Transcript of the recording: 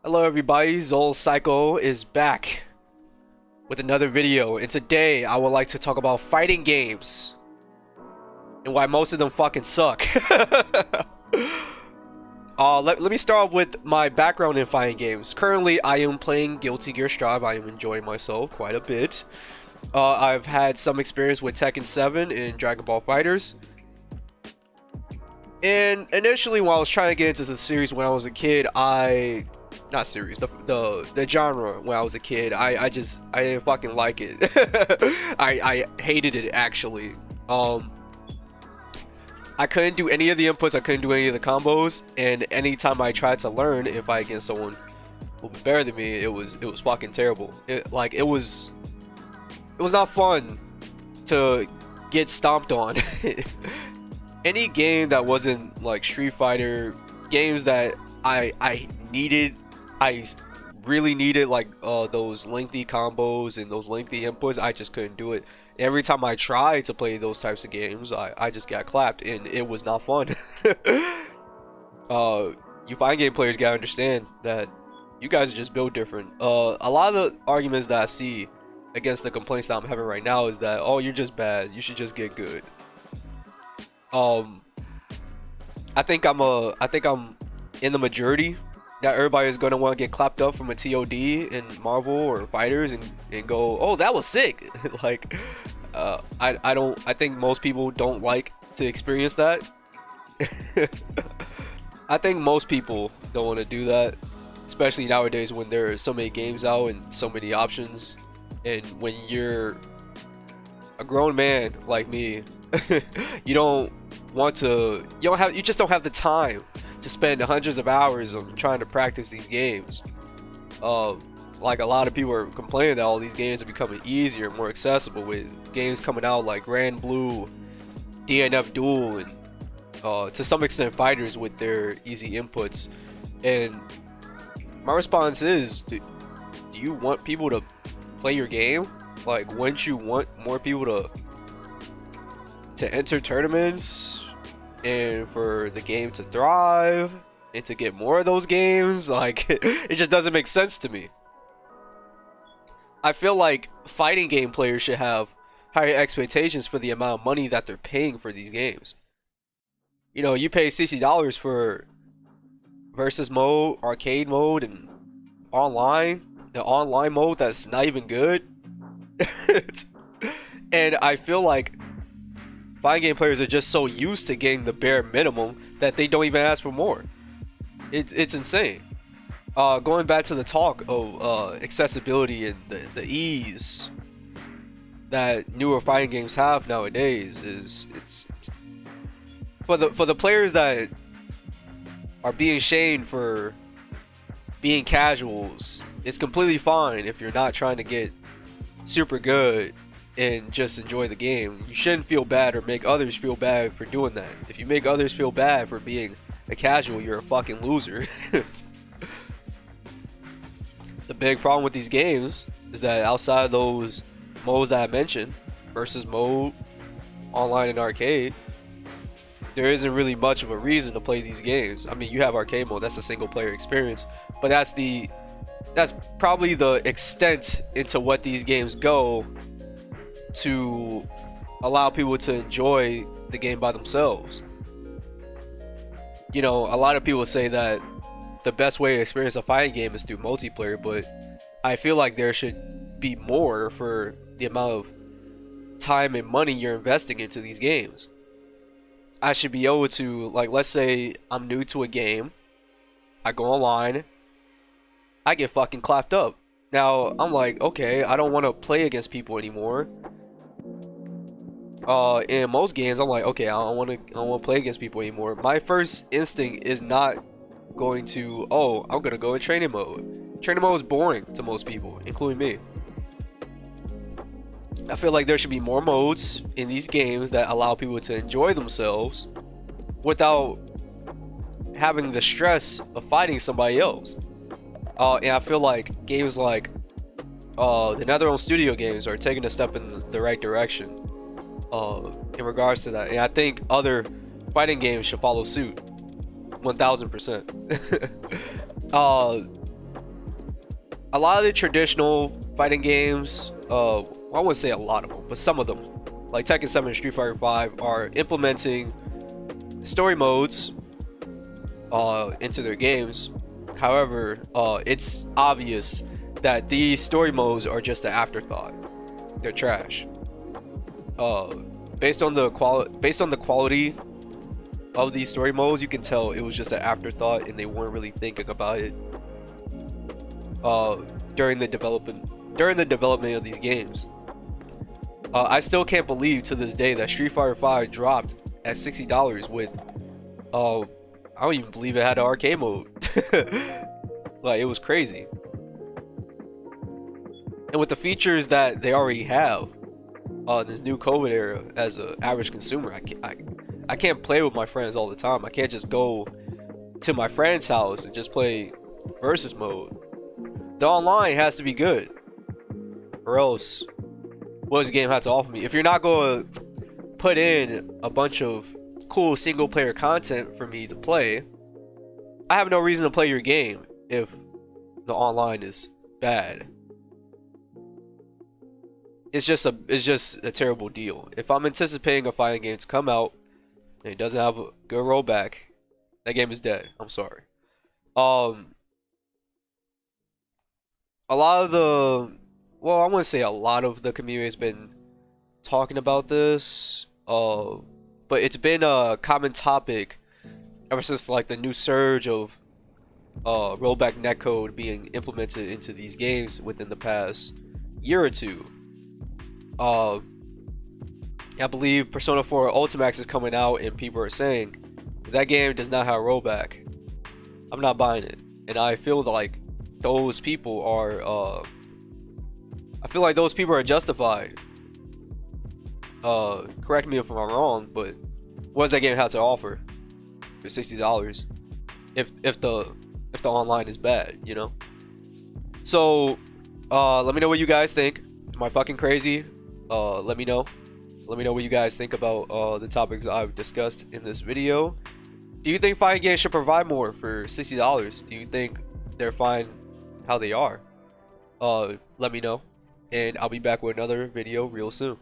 Hello everybody, Zol Psycho is back with another video, and today I would like to talk about fighting games and why most of them fucking suck. Let me start off with my background in fighting games. Currently, I am playing Guilty Gear Strive. I am enjoying myself quite a bit. I've had some experience with Tekken 7 and Dragon Ball FighterZ. And initially, when I was trying to get into the series when I was a kid, not series, the genre when I was a kid, I didn't fucking like it. I hated it actually. I couldn't do any of the inputs, I couldn't do any of the combos, and anytime I tried to learn and fight against someone who was better than me, it was fucking terrible. It was not fun to get stomped on. Any game that wasn't like Street Fighter, games that I really needed like those lengthy combos and those lengthy inputs, I just couldn't do it. Every time I tried to play those types of games, I just got clapped, and it was not fun. You fighting game players gotta understand that you guys are just built different. A lot of the arguments that I see against the complaints that I'm having right now is that, oh, you're just bad, you should just get good. I think I'm in the majority. That everybody is gonna want to get clapped up from a TOD in Marvel or Fighters and go, oh, that was sick. Like, I think most people don't like to experience that. I think most people don't want to do that, especially nowadays when there are so many games out and so many options, and when you're a grown man like me, you just don't have the time to spend hundreds of hours on trying to practice these games. Like a lot of people are complaining that all these games are becoming easier and more accessible with games coming out like Grand Blue, DNF Duel, and to some extent Fighters with their easy inputs. And my response is, do you want people to play your game? Like, wouldn't you want more people to enter tournaments and for the game to thrive and to get more of those games? Like, it just doesn't make sense to me. I feel like fighting game players should have higher expectations for the amount of money that they're paying for these games. You know, you pay $60 for versus mode, arcade mode, and online. The online mode that's not even good. And I feel like fighting game players are just so used to getting the bare minimum that they don't even ask for more. It's insane. Going back to the talk of accessibility and the ease that newer fighting games have nowadays, is it's for the players that are being shamed for being casuals. It's completely fine if you're not trying to get super good and just enjoy the game. You shouldn't feel bad or make others feel bad for doing that. If you make others feel bad for being a casual, you're a fucking loser. The big problem with these games is that outside those modes that I mentioned, versus mode, online, and arcade, there isn't really much of a reason to play these games. I mean, you have arcade mode, that's a single player experience, but that's probably the extent into what these games go to allow people to enjoy the game by themselves. You know, a lot of people say that the best way to experience a fighting game is through multiplayer, but I feel like there should be more for the amount of time and money you're investing into these games. I should be able to, like, let's say I'm new to a game, I go online, I get fucking clapped up. Now I'm like, okay, I don't want to play against people anymore. In most games, I'm like, okay, I don't want to play against people anymore. My first instinct is not going to, oh, I'm gonna go in training mode. Training mode is boring to most people, including me. I feel like there should be more modes in these games that allow people to enjoy themselves without having the stress of fighting somebody else. And I feel like games like the NetherRealm Studio games are taking a step in the right direction in regards to that. And I think other fighting games should follow suit. 1000%. a lot of the traditional fighting games, well, I wouldn't say a lot of them, but some of them, like Tekken 7 and Street Fighter 5, are implementing story modes into their games. However, it's obvious that these story modes are just an afterthought. They're trash. Based on the quality of these story modes, you can tell it was just an afterthought and they weren't really thinking about it during the development of these games. I still can't believe to this day that Street Fighter 5 dropped at $60 with I don't even believe it had an arcade mode. Like, it was crazy. And with the features that they already have in this new COVID era, as an average consumer, I can't play with my friends all the time. I can't just go to my friend's house and just play versus mode. The online has to be good, or else what does the game have to offer me? If you're not going to put in a bunch of cool single player content for me to play, I have no reason to play your game if the online is bad. It's just a terrible deal. If I'm anticipating a fighting game to come out and it doesn't have a good rollback, that game is dead. I'm sorry. A lot of the, well, I wouldn't say a lot of the community has been talking about this, but it's been a common topic ever since like the new surge of rollback netcode being implemented into these games within the past year or two. I believe Persona 4 Ultimax is coming out and people are saying that game does not have rollback. I'm not buying it, and I feel like those people are justified. Correct me if I'm wrong, but what does that game have to offer for $60 if the online is bad, you know? So let me know what you guys think. Am I fucking crazy? Let me know what you guys think about the topics I've discussed in this video. Do you think fighting games should provide more for $60? Do you think they're fine how they are? Let me know, and I'll be back with another video real soon.